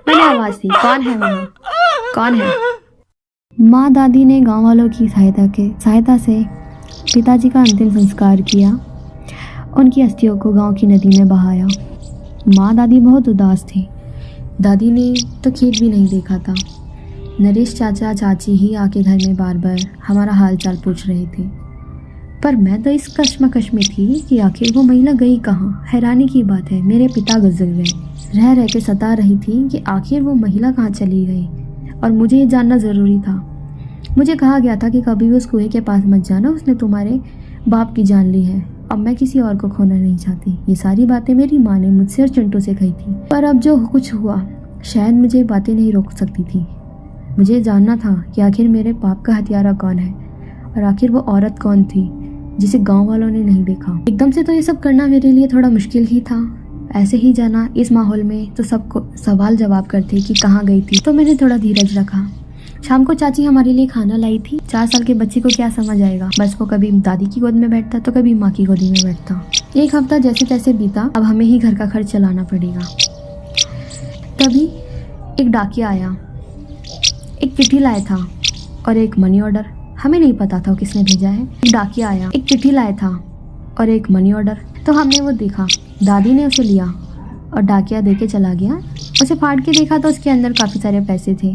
मैंने आवाज दी, कौन है वहाँ, कौन है? माँ दादी ने गांव वालों की सहायता से पिताजी का अंतिम संस्कार किया। उनकी अस्थियों को गांव की नदी में बहाया। माँ दादी बहुत उदास थी। दादी ने तो खेत भी नहीं देखा था। नरेश चाचा चाची ही आके घर में बार बार हमारा हाल चाल पूछ रहे थे, पर मैं तो इस कश्मकश में थी कि आखिर वो महिला गई कहाँ। हैरानी की बात है, मेरे पिता गुजर गए। रह रह के सता रही थी कि आखिर वो महिला कहाँ चली गई, और मुझे ये जानना ज़रूरी था। मुझे कहा गया था कि कभी भी उस कुएं के पास मत जाना, उसने तुम्हारे बाप की जान ली है। अब मैं किसी और को खोना नहीं चाहती। ये सारी बातें मेरी माँ ने मुझसे और चिंटू से कही थी, पर अब जो कुछ हुआ शायद मुझे बातें नहीं रोक सकती थी। मुझे जानना था कि आखिर मेरे पाप का हत्यारा कौन है, और आखिर वो औरत कौन थी जिसे गांव वालों ने नहीं देखा। एकदम से तो ये सब करना मेरे लिए थोड़ा मुश्किल ही था। ऐसे ही जाना इस माहौल में तो सबको सवाल जवाब करते कि कहाँ गई थी, तो मैंने थोड़ा धीरज रखा। शाम को चाची हमारे लिए खाना लाई थी। 4 साल के बच्चे को क्या समझ आएगा, बस वो कभी दादी की गोद में बैठता तो कभी माँ की गोदी में बैठता। 1 हफ्ता जैसे तैसे बीता। अब हमें ही घर का खर्च चलाना पड़ेगा। तभी एक डाकिया आया, एक चिट्ठी लाया था और एक मनी ऑर्डर। हमें नहीं पता था वो किसने भेजा है। एक डाकिया आया, एक चिट्ठी लाया था और एक मनी ऑर्डर। तो हमने वो देखा, दादी ने उसे लिया और डाकिया दे के चला गया। उसे फाड़ के देखा तो उसके अंदर काफ़ी सारे पैसे थे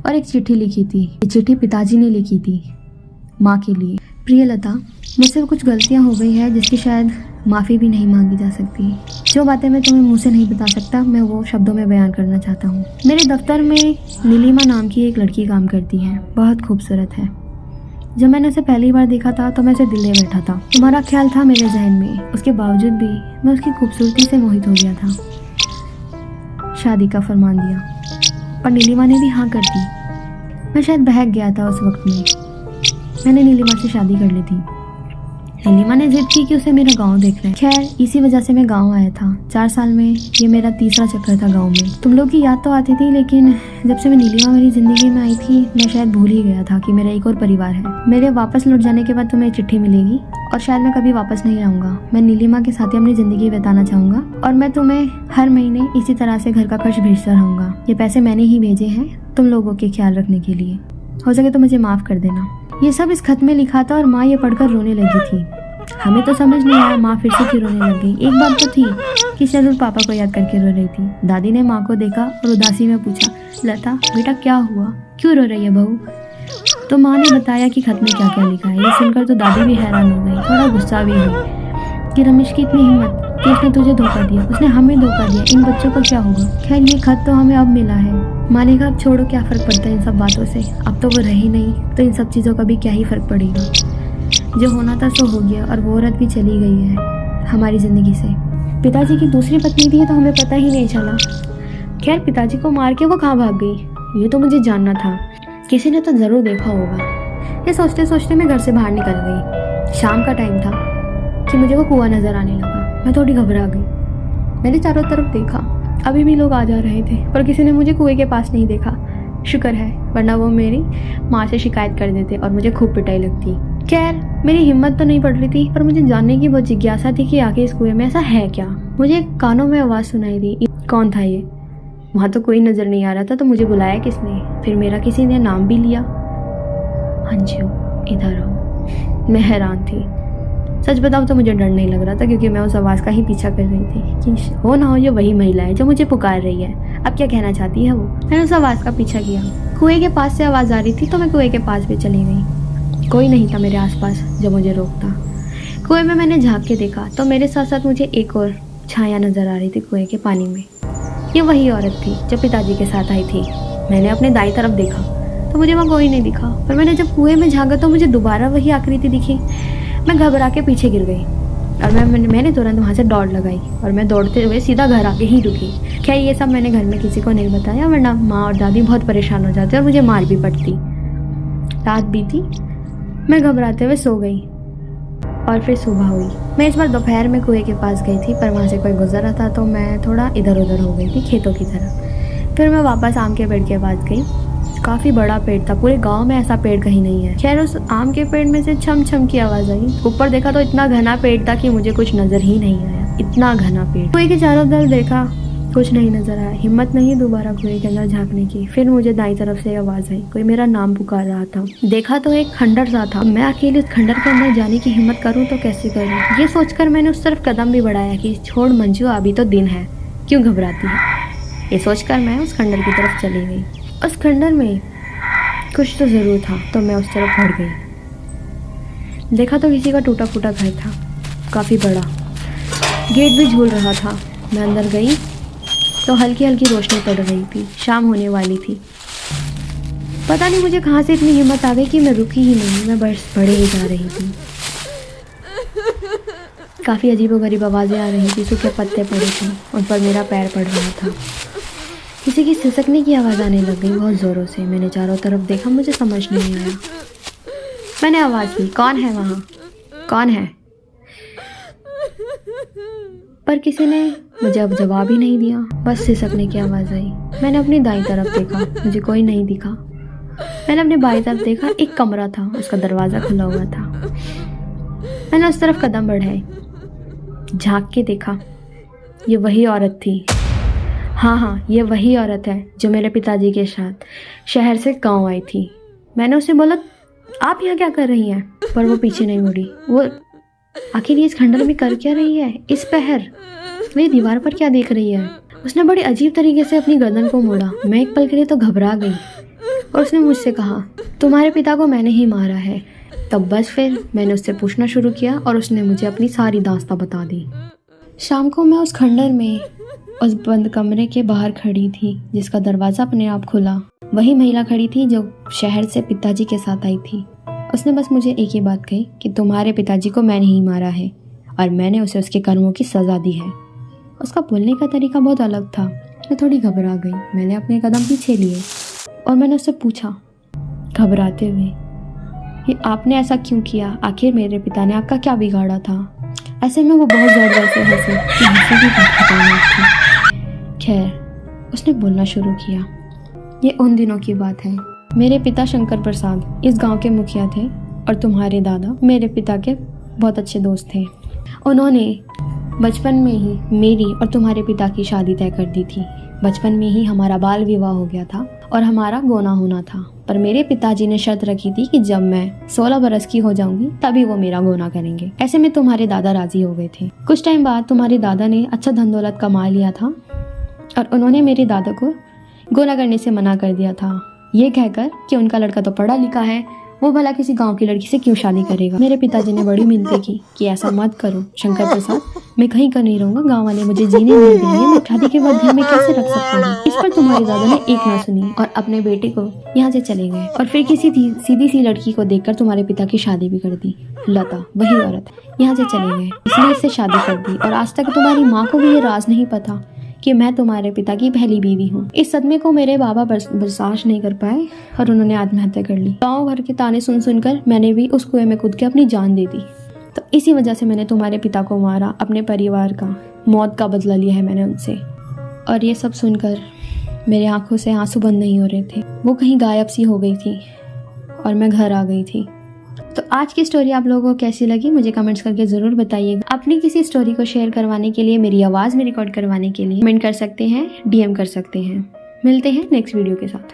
और एक चिट्ठी लिखी थी। ये चिट्ठी पिताजी ने लिखी थी माँ के लिए। प्रिय लता, मुझसे कुछ गलतियाँ हो गई है जिसकी शायद माफ़ी भी नहीं मांगी जा सकती। जो बातें मैं तुम्हें मुँह से नहीं बता सकता, मैं वो शब्दों में बयान करना चाहता हूँ। मेरे दफ्तर में नीलिमा नाम की एक लड़की काम करती है, बहुत खूबसूरत है। जब मैंने उसे पहली बार देखा था तो मैं उसे दिल ले बैठा था। तुम्हारा ख्याल था मेरे जहन में, उसके बावजूद भी मैं उसकी खूबसूरती से मोहित हो गया था। शादी का फरमान दिया और नीलिमा ने भी हाँ कर दी। मैं शायद बहक गया था उस वक्त में। मैंने नीलिमा से शादी कर ली थी। नीलिमा ने जिद की कि उसे मेरा गांव देखना है। खैर इसी वजह से मैं गांव आया था। 4 साल में ये मेरा तीसरा चक्कर था गांव में। तुम लोग की याद तो आती थी, लेकिन जब से मैं नीलिमा मेरी जिंदगी में आई थी मैं शायद भूल ही गया था कि मेरा एक और परिवार है। मेरे वापस लौट जाने के बाद तुम्हें चिट्ठी मिलेगी और शायद मैं कभी वापस नहीं आऊँगा। मैं नीलिमा के साथ ही अपनी ज़िंदगी बिताना चाहूँगा और मैं तुम्हें हर महीने इसी तरह से घर का खर्च भेजता रहूँगा। ये पैसे मैंने ही भेजे हैं तुम लोगों के ख्याल रखने के लिए। हो सके तो मुझे माफ़ कर देना। ये सब इस खत में लिखा था और माँ ये पढ़कर रोने लगी थी। हमें तो समझ नहीं आया माँ फिर से क्यों रोने लग गई। एक बात तो थी कि जरूर पापा को याद करके रो रही थी। दादी ने माँ को देखा और उदासी में पूछा, लता बेटा क्या हुआ, क्यों रो रही है बहू? तो माँ ने बताया कि खत में क्या क्या लिखा है। ये सुनकर तो दादी भी हैरान हो गई, थोड़ा गुस्सा भी हुई कि रमेश की इतनी हिम्मत कि उसने तुझे धोखा दिया, उसने हमें धोखा दिया, इन बच्चों को क्या होगा। खैर ये खत तो हमें अब मिला है। माँ ने कहा अब छोड़ो, क्या फ़र्क पड़ता है इन सब बातों से, अब तो वो रही नहीं तो इन सब चीज़ों का भी क्या ही फ़र्क पड़ेगा। जो होना था सो हो गया और वो औरत भी चली गई है हमारी ज़िंदगी से। पिताजी की दूसरी पत्नी थी तो हमें पता ही नहीं चला। खैर पिताजी को मार के वो कहाँ भाग गई ये तो मुझे जानना था। किसी ने तो ज़रूर देखा होगा। ये सोचते सोचते मैं घर से बाहर निकल गई। शाम का टाइम था कि मुझे वो कुआं नज़र आने लगा। मैं थोड़ी घबरा गई। मैंने चारों तरफ देखा, अभी भी लोग आ जा रहे थे, पर किसी ने मुझे कुएं के पास नहीं देखा। शुक्र है, वरना वो मेरी माँ से शिकायत कर देते और मुझे खूब पिटाई लगती। खैर मेरी हिम्मत तो नहीं पड़ रही थी, पर मुझे जानने की बहुत जिज्ञासा थी कि आखिर इस कुएं में ऐसा है क्या। मुझे कानों में आवाज़ सुनाई दी, कौन था ये? वहाँ तो कोई नज़र नहीं आ रहा था, तो मुझे बुलाया किसने? फिर मेरा किसी ने नाम भी लिया, अंजू इधर आओ। मैं हैरान थी। सच बताऊँ तो मुझे डर नहीं लग रहा था, क्योंकि मैं उस आवाज़ का ही पीछा कर रही थी कि हो ना हो ये वही महिला है जो मुझे पुकार रही है। अब क्या कहना चाहती है वो? मैंने उस आवाज़ का पीछा किया। कुएं के पास से आवाज़ आ रही थी तो मैं कुएं के पास भी चली गई। कोई नहीं था मेरे आसपास जो मुझे रोकता। कुएं में मैंने झांक के देखा तो मेरे साथ साथ मुझे एक और छाया नज़र आ रही थी कुएं के पानी में। ये वही औरत थी जो पिताजी के साथ आई थी। मैंने अपने दाईं तरफ देखा तो मुझे वहाँ कोई नहीं दिखा, पर मैंने जब कुएं में झांका तो मुझे दोबारा वही आकृति दिखी। मैं घबरा के पीछे गिर गई और मैंने तुरंत वहाँ से दौड़ लगाई और मैं दौड़ते हुए सीधा घर आके ही रुकी। खैर ये सब मैंने घर में किसी को नहीं बताया, वरना माँ और दादी बहुत परेशान हो जाते और मुझे मार भी पड़ती। रात बीती, मैं घबराते हुए सो गई और फिर सुबह हुई। मैं इस बार दोपहर में कुएं के पास गई थी, पर वहाँ से कोई गुजर रहा था तो मैं थोड़ा इधर उधर हो गई थी खेतों की तरह। फिर मैं वापस आम के पेड़ के पास गई। काफ़ी बड़ा पेड़ था, पूरे गांव में ऐसा पेड़ कहीं नहीं है। खैर उस आम के पेड़ में से छम छम की आवाज़ आई। ऊपर देखा तो इतना घना पेड़ था कि मुझे कुछ नज़र ही नहीं आया, इतना घना पेड़। कुएं के चारों तरफ देखा कुछ नहीं नजर आया। हिम्मत नहीं दोबारा कुएं के अंदर झांकने की। फिर मुझे दाईं तरफ से आवाज आई, कोई मेरा नाम पुकार रहा था। देखा तो एक खंडर सा था। मैं अकेले उस खंडर के अंदर जाने की हिम्मत करूं तो कैसे करूं। ये सोचकर मैंने उस तरफ कदम भी बढ़ाया कि छोड़ मंजू, अभी तो दिन है, क्यों घबराती है। ये सोचकर मैं उस खंडर की तरफ चली गई। उस खंडर में कुछ तो जरूर था, तो मैं उस तरफ बढ़ गई। देखा तो किसी का टूटा फूटा घर था, काफी बड़ा। गेट भी झूल रहा था। मैं अंदर गई तो हल्की हल्की रोशनी पड़ रही थी। शाम होने वाली थी। पता नहीं मुझे कहाँ से इतनी हिम्मत आ गई कि मैं रुकी ही नहीं, मैं बस बढ़े ही जा रही थी। काफ़ी अजीबोगरीब आवाज़ें आ रही थी। सूखे पत्ते पड़े थे, उन पर मेरा पैर पड़ रहा था। किसी की सिसकने की आवाज़ आने लग गई बहुत ज़ोरों से। मैंने चारों तरफ देखा, मुझे समझ नहीं आया। मैंने आवाज़ दी, कौन है वहाँ, कौन है? पर किसी ने मुझे अब जवाब ही नहीं दिया। बस सिसकने की आवाज़ आई। मैंने अपनी दाईं तरफ देखा, मुझे कोई नहीं दिखा। मैंने अपनी बाईं तरफ देखा, एक कमरा था, उसका दरवाज़ा खुला हुआ था। मैंने उस तरफ कदम बढ़ाए, झांक के देखा, ये वही औरत थी। हाँ, ये वही औरत है जो मेरे पिताजी के साथ शहर से गाँव आई थी। मैंने उससे बोला, आप यहाँ क्या कर रही हैं? पर वो पीछे नहीं मुड़ी। वो आखिर ये इस खंडर में कर क्या रही है इस पहर? मेरी दीवार पर क्या देख रही है? उसने बड़ी अजीब तरीके से अपनी गर्दन को मोड़ा। मैं एक पल के लिए तो घबरा गई और उसने मुझसे कहा, तुम्हारे पिता को मैंने ही मारा है। तब बस फिर मैंने उससे पूछना शुरू किया और उसने मुझे अपनी सारी दास्तां बता दी। शाम को मैं उस खंडर में उस बंद कमरे के बाहर खड़ी थी जिसका दरवाज़ा अपने आप खुला। वही महिला खड़ी थी जो शहर से पिताजी के साथ आई थी। उसने बस मुझे एक ही बात कही कि तुम्हारे पिताजी को मैंने ही मारा है और मैंने उसे उसके कर्मों की सज़ा दी है। उसका बोलने का तरीका बहुत अलग था। मैं थोड़ी घबरा गई। मैंने अपने कदम पीछे लिए और मैंने उससे पूछा घबराते हुए, ये आपने ऐसा क्यों किया? आखिर मेरे पिता ने आपका क्या बिगाड़ा था? ऐसे में वो बहुत ज़ोर से हंसे। हंसी भी बहुत खतरनाक थी। खैर, उसने बोलना शुरू किया। ये उन दिनों की बात है। मेरे पिता शंकर प्रसाद इस गांव के मुखिया थे और तुम्हारे दादा मेरे पिता के बहुत अच्छे दोस्त थे। उन्होंने बचपन में ही मेरी और तुम्हारे पिता की शादी तय कर दी थी। बचपन में ही हमारा बाल विवाह हो गया था और हमारा गोना होना था। पर मेरे पिताजी ने शर्त रखी थी कि जब मैं 16 बरस की हो जाऊंगी तभी वो मेरा गोना करेंगे। ऐसे में तुम्हारे दादा राजी हो गए थे। कुछ टाइम बाद तुम्हारे दादा ने अच्छा धन दौलत कमा लिया था और उन्होंने मेरे दादा को गोना करने से मना कर दिया था, ये कहकर कि उनका लड़का तो पढ़ा लिखा है, वो भला किसी गांव की लड़की से क्यों शादी करेगा। मेरे पिताजी ने बड़ी मिन्नतें की कि ऐसा मत करो शंकर प्रसाद, मैं कहीं का नहीं रहूंगा, गांव वाले मुझे जीने नहीं देंगे, मैं शादी के बाद घर में कैसे रख सकता हूँ। इस पर तुम्हारे दादा ने एक ना सुनी और अपने बेटे को यहाँ से चले गए और फिर किसी सीधी सी लड़की को देखकर तुम्हारे पिता की शादी भी कर दी। लता, वही औरत, यहाँ से चले गए, इसलिए इससे शादी कर दी और आज तक तुम्हारी माँ को भी ये राज नहीं पता कि मैं तुम्हारे पिता की पहली बीवी हूँ। इस सदमे को मेरे बाबा बर्दाश्त नहीं कर पाए और उन्होंने आत्महत्या कर ली। गाँव भर के ताने सुन सुनकर मैंने भी उस कुएं में कूद के अपनी जान दे दी। तो इसी वजह से मैंने तुम्हारे पिता को मारा, अपने परिवार का मौत का बदला लिया है मैंने उनसे। और ये सब सुनकर मेरे आंखों से आंसू बंद नहीं हो रहे थे। वो कहीं गायब सी हो गई थी और मैं घर आ गई थी। तो आज की स्टोरी आप लोगों को कैसी लगी मुझे कमेंट्स करके ज़रूर बताइएगा। अपनी किसी स्टोरी को शेयर करवाने के लिए, मेरी आवाज़ में रिकॉर्ड करवाने के लिए कमेंट कर सकते हैं, DM कर सकते हैं। मिलते हैं नेक्स्ट वीडियो के साथ।